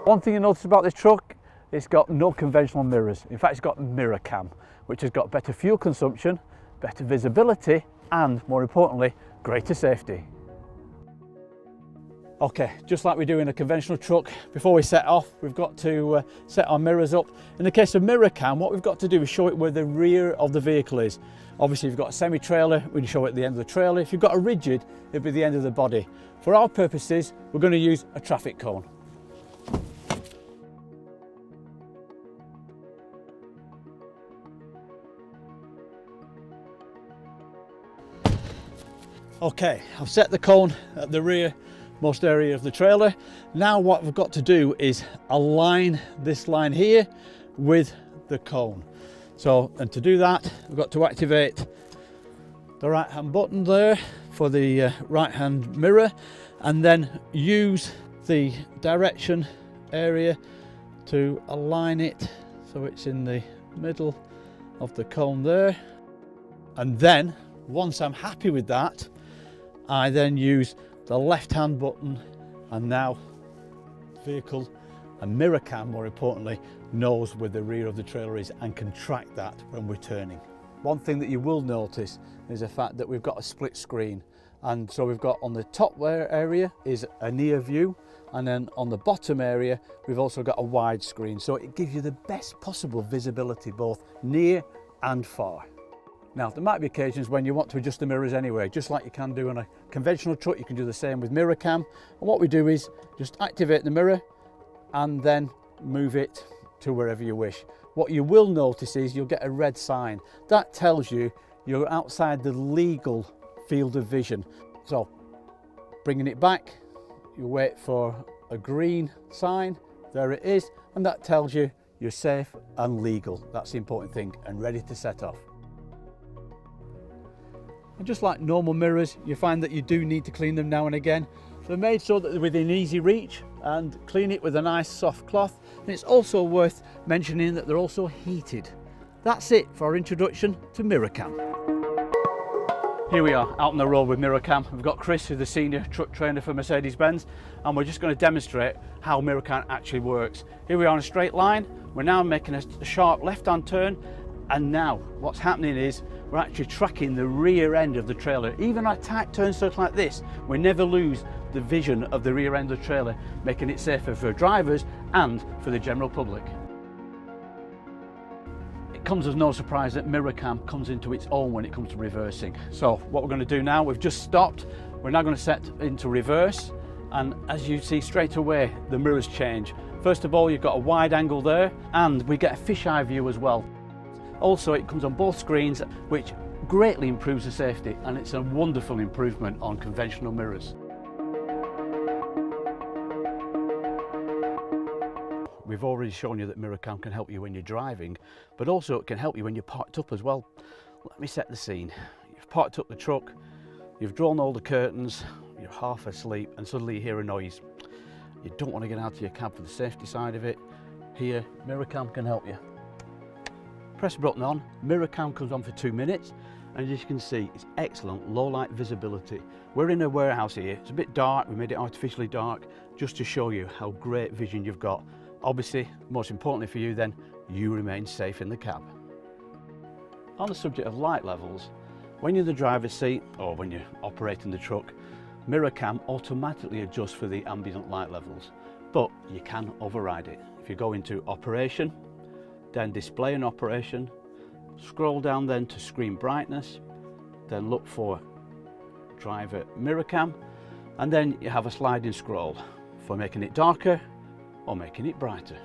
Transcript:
One thing you notice about this truck, it's got no conventional mirrors. In fact, it's got mirror cam, which has got better fuel consumption, better visibility, and more importantly, greater safety. Okay, just like we do in a conventional truck, before we set off, we've got to set our mirrors up. In the case of mirror cam, what we've got to do is show it where the rear of the vehicle is. Obviously, if you've got a semi-trailer, we can show it at the end of the trailer. If you've got a rigid, it'll be the end of the body. For our purposes, we're going to use a traffic cone. Okay, I've set the cone at the rearmost area of the trailer. Now what we've got to do is align this line here with the cone. So, and to do that, we've got to activate the right hand button there for the right hand mirror, and then use the direction area to align it so it's in the middle of the cone there. And then once I'm happy with that, I then use the left hand button, and now the vehicle and mirror cam, more importantly, knows where the rear of the trailer is and can track that when we're turning. One thing that you will notice is the fact that we've got a split screen, and so we've got on the top area is a near view, and then on the bottom area we've also got a wide screen, so it gives you the best possible visibility both near and far. Now, there might be occasions when you want to adjust the mirrors anyway, just like you can do on a conventional truck. You can do the same with mirror cam. And what we do is just activate the mirror and then move it to wherever you wish. What you will notice is you'll get a red sign. That tells you you're outside the legal field of vision. So, bringing it back, you wait for a green sign. There it is. And that tells you you're safe and legal. That's the important thing, and ready to set off. And just like normal mirrors, you find that you do need to clean them now and again. They're made so that they're within easy reach, and clean it with a nice soft cloth. And it's also worth mentioning that they're also heated. That's it for our introduction to mirror cam. Here we are out on the road with mirror cam. We've got Chris, who's the senior truck trainer for Mercedes-Benz, and we're just going to demonstrate how mirror cam actually works. Here we are on a straight line. We're now making a sharp left-hand turn, and now what's happening is we're actually tracking the rear end of the trailer. Even at tight turn circles like this, we never lose the vision of the rear end of the trailer, making it safer for drivers and for the general public. It comes as no surprise that mirror cam comes into its own when it comes to reversing. So what we're going to do now, we've just stopped, we're now going to set into reverse, and as you see straight away, the mirrors change. First of all, you've got a wide angle there, and we get a fisheye view as well. Also, it comes on both screens, which greatly improves the safety, and it's a wonderful improvement on conventional mirrors. We've already shown you that mirror cam can help you when you're driving, but also it can help you when you're parked up as well. Let me set the scene. You've parked up the truck, you've drawn all the curtains, you're half asleep, and suddenly you hear a noise. You don't want to get out of your cab for the safety side of it. Here, mirror cam can help you. Press the button on, mirror cam comes on for 2 minutes, and as you can see, it's excellent low light visibility. We're in a warehouse here, it's a bit dark, we made it artificially dark, just to show you how great vision you've got. Obviously, most importantly for you then, you remain safe in the cab. On the subject of light levels, when you're in the driver's seat or when you're operating the truck, mirror cam automatically adjusts for the ambient light levels, but you can override it. If you go into operation, then display and operation, scroll down then to screen brightness, then look for driver mirror cam, and then you have a sliding scroll for making it darker or making it brighter.